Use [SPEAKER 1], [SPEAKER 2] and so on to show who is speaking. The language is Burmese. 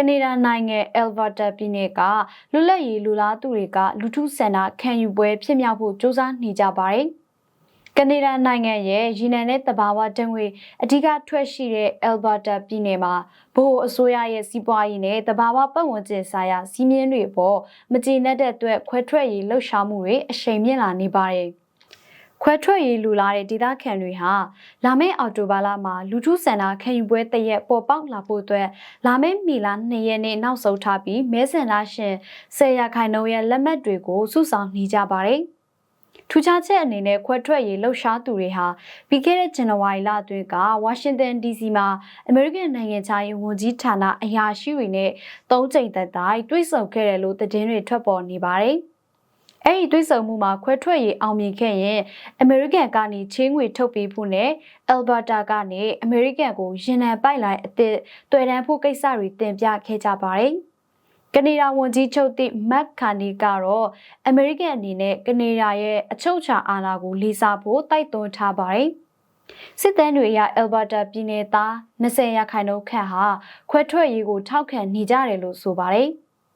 [SPEAKER 1] ကနေဒါနိုင်ငံအယ်ဗာတာပြည်နယ်ကလွတ်လပ်ရေးလူလားသူတွေကလူထုဆန္ဒခံယူပွဲဖြစ်မြောက်ဖို့စ조사နေကြပါတယ်။ကနေဒါနိုင်ငံရဲ့ရေနံနဲ့သဘာဝဓာတ်ငွေအဓိကထွက်ရှိတဲ့အယ်ဗာတာပြည်နယ်မှာဗဟိုအစိုးရရဲ့စီးပွားရေးနဲ့သဘာဝပတ်ဝန်းကျင်ဆိုင်ရာစီးမြင်တွေပေါ်မကျေနပ်တဲ့အတွက်ခွဲထွက်ရေးလှုပ်ရှားမှုတွေအရှိန်မြင့်လာနေပါတယ်။ခွဲထွက်ရေးလူလာတဲ့ဒေသခံတွေဟာလာမယ့်အောက်တိုဘာလမှာလူထုဆန္ဒခံယူပွဲတရက်ပေါ်ပေါက်လာဖို့အတွက်လာမယ့်မေလ2ရက်နေ့နောက်ဆုံးထားပြီးမဲဆန္ဒရှင်10%ရဲ့လက်မှတ်တွေကိုစုဆောင်းနေကြပါတယ်။ထူးခြားချက်အနေနဲ့ခွဲထွက်ရေးလှုပ်ရှားသူတွေဟာပြီးခဲ့တဲ့ဇန်နဝါရီလအတွင်းကဝါရှင်တန် DC မှာအမေရိကန်နိုင်ငံခြားရေးဝန်ကြီးဌာနအရာရှိတွေနဲ့3ကြိမ်သက်တိုင်တွေ့ဆုံခဲ့တယ်လို့သတင်းတွေထွက်ပေါ်နေပါတယ်။အဲ့ဒီတွေ့ဆုံမှုမှာခွဲထွက်ရေးအောင်မြင်ခဲ့ရင်အမေရိကန်ကနေချင်းငွေထုတ်ပေးဖို့နဲ့အယ်ဗာတာကနေအမေရိကန်ကိုရင်နံပိုက်လိုင်းအသစ်တွေ့တန်းဖို့ကိစ္စတွေတင်ပြခဲ့ကြပါတယ်။ကနေဒါဝန်ကြီးချုပ်သည့်မက်ခါနီကတော့အမေရိကန်အနေနဲ့ကနေဒါရဲ့အချုပ်အခြာအာဏာကိုလေးစားဖို့တိုက်တွန်းထားပါတယ်။စစ်တမ်းတွေအရအယ်ဗာတာပြည်နယ်သား20%ခန့်ဟာခွဲထွက်ရေးကိုထောက်ခံနေကြတယ်လို့ဆိုပါတယ်။